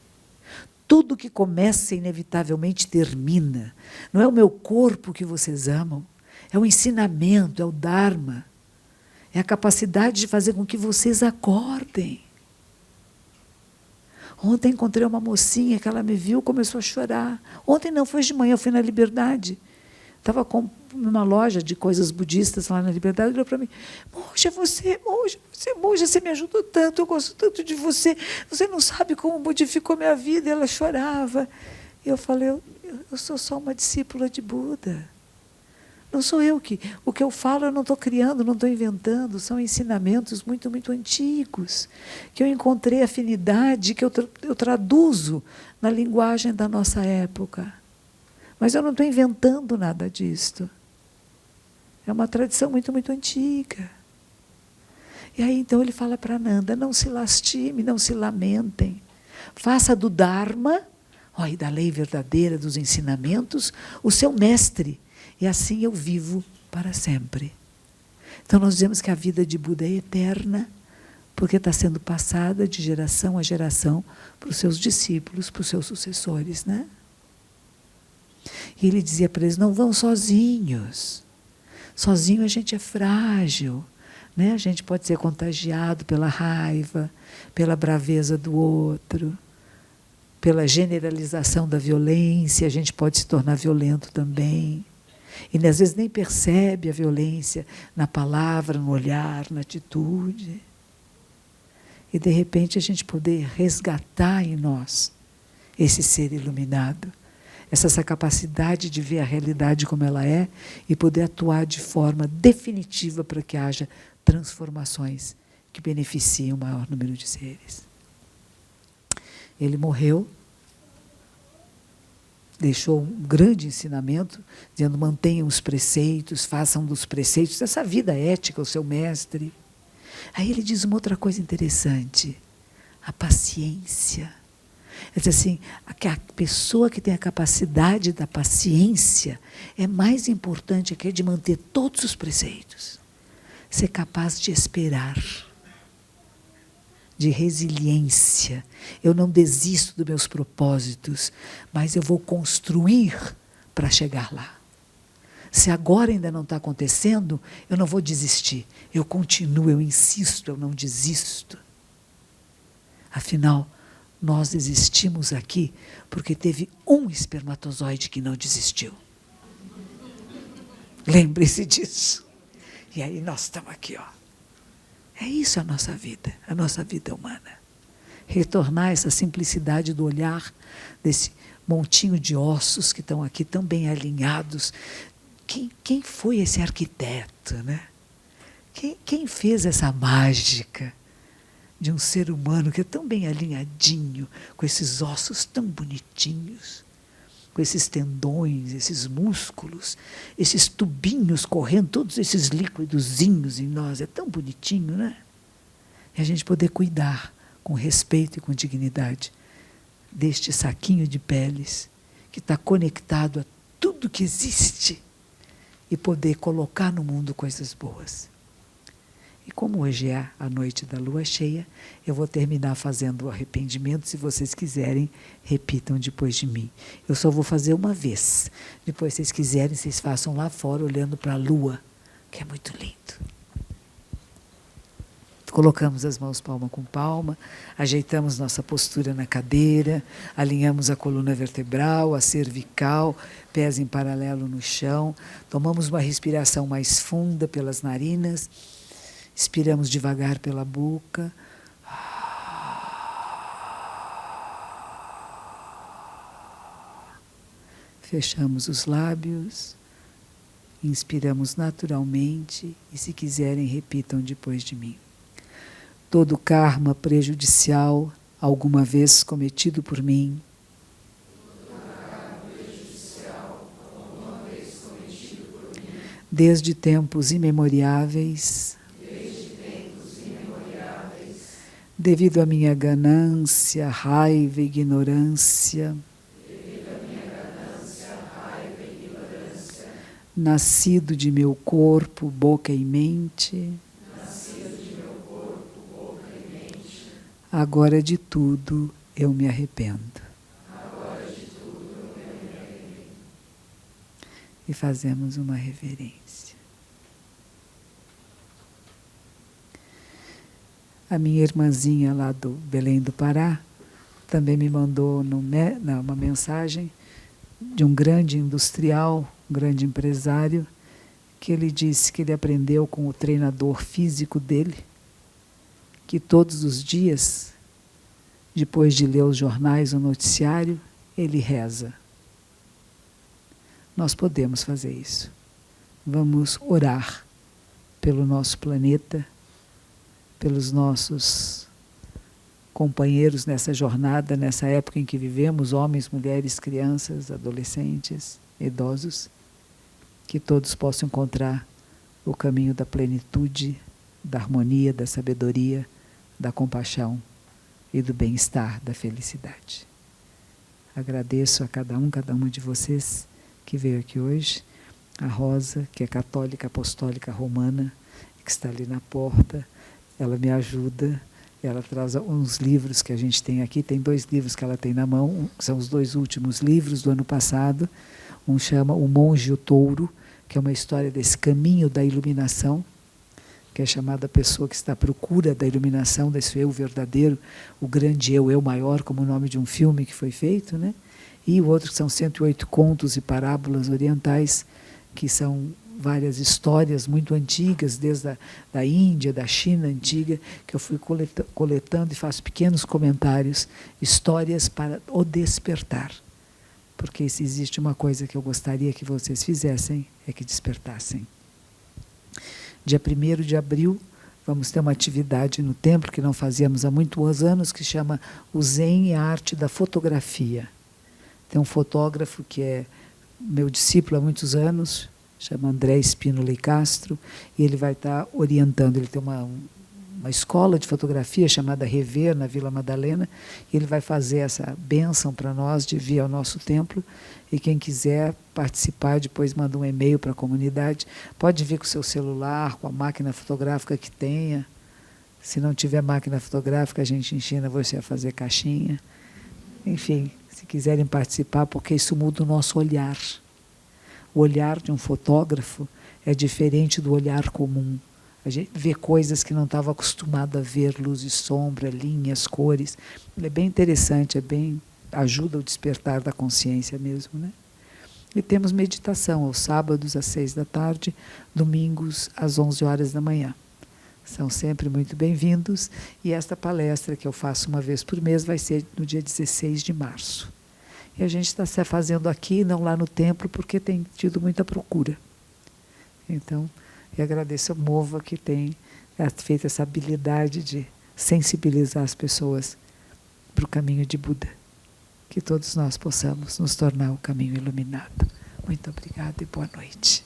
A: Tudo que começa inevitavelmente termina. Não é o meu corpo que vocês amam, é o ensinamento, é o Dharma, é a capacidade de fazer com que vocês acordem. Ontem encontrei uma mocinha que ela me viu, começou a chorar. Ontem não, foi de manhã, eu fui na Liberdade. Estava numa loja de coisas budistas lá na Liberdade, olhou para mim: Monja, você me ajudou tanto, eu gosto tanto de você, você não sabe como modificou minha vida. E ela chorava. E eu falei: eu sou só uma discípula de Buda. Não sou eu que... O que eu falo eu não estou criando, não estou inventando, são ensinamentos muito, muito antigos, que eu encontrei afinidade, que eu traduzo na linguagem da nossa época. Mas eu não estou inventando nada disto. É uma tradição muito, muito antiga. E aí então ele fala para Nanda: não se lastime, não se lamentem. Faça do Dharma, e da lei verdadeira, dos ensinamentos, o seu mestre. E assim eu vivo para sempre. Então nós dizemos que a vida de Buda é eterna, porque está sendo passada de geração a geração para os seus discípulos, para os seus sucessores, né? E ele dizia para eles: não vão sozinhos. Sozinho a gente é frágil, né? A gente pode ser contagiado pela raiva, pela braveza do outro, pela generalização da violência, a gente pode se tornar violento também. E às vezes nem percebe a violência na palavra, no olhar, na atitude. E de repente a gente poder resgatar em nós esse ser iluminado, essa capacidade de ver a realidade como ela é e poder atuar de forma definitiva para que haja transformações que beneficiem o maior número de seres. Ele morreu, deixou um grande ensinamento, dizendo: mantenham os preceitos, façam dos preceitos essa vida ética, o seu mestre. Aí ele diz uma outra coisa interessante: a paciência. Ele diz assim, que a pessoa que tem a capacidade da paciência é mais importante que a de manter todos os preceitos. Ser capaz de esperar, de resiliência. Eu não desisto dos meus propósitos, mas eu vou construir para chegar lá. Se agora ainda não está acontecendo, eu não vou desistir. Eu continuo, eu insisto, eu não desisto. Afinal, nós existimos aqui porque teve um espermatozoide que não desistiu. Lembre-se disso. E aí nós estamos aqui, ó. É isso a nossa vida humana. Retornar essa simplicidade do olhar, desse montinho de ossos que estão aqui tão bem alinhados. Quem foi esse arquiteto, né? Quem fez essa mágica de um ser humano que é tão bem alinhadinho, com esses ossos tão bonitinhos, com esses tendões, esses músculos, esses tubinhos correndo, todos esses líquidozinhos em nós, é tão bonitinho, né? E a gente poder cuidar com respeito e com dignidade deste saquinho de peles que está conectado a tudo que existe e poder colocar no mundo coisas boas. E como hoje é a noite da lua cheia, eu vou terminar fazendo o arrependimento. Se vocês quiserem, repitam depois de mim. Eu só vou fazer uma vez. Depois, se vocês quiserem, vocês façam lá fora, olhando para a lua, que é muito lindo. Colocamos as mãos palma com palma, ajeitamos nossa postura na cadeira, alinhamos a coluna vertebral, a cervical, pés em paralelo no chão, tomamos uma respiração mais funda pelas narinas, expiramos devagar pela boca. Fechamos os lábios, inspiramos naturalmente e, se quiserem, repitam depois de mim. Todo karma prejudicial alguma vez cometido por mim, desde tempos imemoriáveis, devido à minha ganância, raiva e ignorância, nascido de meu corpo, boca e mente, agora de tudo eu me arrependo. E fazemos uma reverência. A minha irmãzinha lá do Belém do Pará também me mandou uma mensagem de um grande industrial, um grande empresário, que ele disse que ele aprendeu com o treinador físico dele, que todos os dias, depois de ler os jornais ou noticiário, ele reza. Nós podemos fazer isso. Vamos orar pelo nosso planeta, pelos nossos companheiros nessa jornada, nessa época em que vivemos, homens, mulheres, crianças, adolescentes, idosos, que todos possam encontrar o caminho da plenitude, da harmonia, da sabedoria, da compaixão e do bem-estar, da felicidade. Agradeço a cada uma de vocês que veio aqui hoje, a Rosa, que é católica apostólica romana, que está ali na porta, ela me ajuda, ela traz uns livros que a gente tem aqui, tem 2 livros que ela tem na mão, são os 2 últimos livros do ano passado, um chama O Monge e o Touro, que é uma história desse caminho da iluminação, que é chamada a pessoa que está à procura da iluminação, desse eu verdadeiro, o grande eu maior, como o nome de um filme que foi feito, né? E o outro que são 108 contos e parábolas orientais, que são várias histórias muito antigas, desde da Índia, da China antiga, que eu fui coletando e faço pequenos comentários, histórias para o despertar. Porque se existe uma coisa que eu gostaria que vocês fizessem, é que despertassem. Dia 1º de abril, vamos ter uma atividade no templo que não fazíamos há muitos anos, que chama o Zen e a Arte da Fotografia. Tem um fotógrafo que é meu discípulo há muitos anos, chama André Espínola e Castro, e ele vai estar orientando. Ele tem uma escola de fotografia chamada Rever, na Vila Madalena, e ele vai fazer essa bênção para nós de vir ao nosso templo, e quem quiser participar, depois manda um e-mail para a comunidade, pode vir com o seu celular, com a máquina fotográfica que tenha. Se não tiver máquina fotográfica, a gente ensina você a fazer caixinha. Enfim, se quiserem participar, porque isso muda o nosso olhar. O olhar de um fotógrafo é diferente do olhar comum. A gente vê coisas que não estava acostumado a ver, luz e sombra, linhas, cores. É bem interessante, ajuda o despertar da consciência mesmo, né? E temos meditação aos sábados às 6 da tarde, domingos às 11 horas da manhã. São sempre muito bem-vindos. E esta palestra que eu faço uma vez por mês vai ser no dia 16 de março. E a gente está se fazendo aqui, não lá no templo, porque tem tido muita procura. Então, eu agradeço a Mova que tem feito essa habilidade de sensibilizar as pessoas para o caminho de Buda. Que todos nós possamos nos tornar o caminho iluminado. Muito obrigada e boa noite.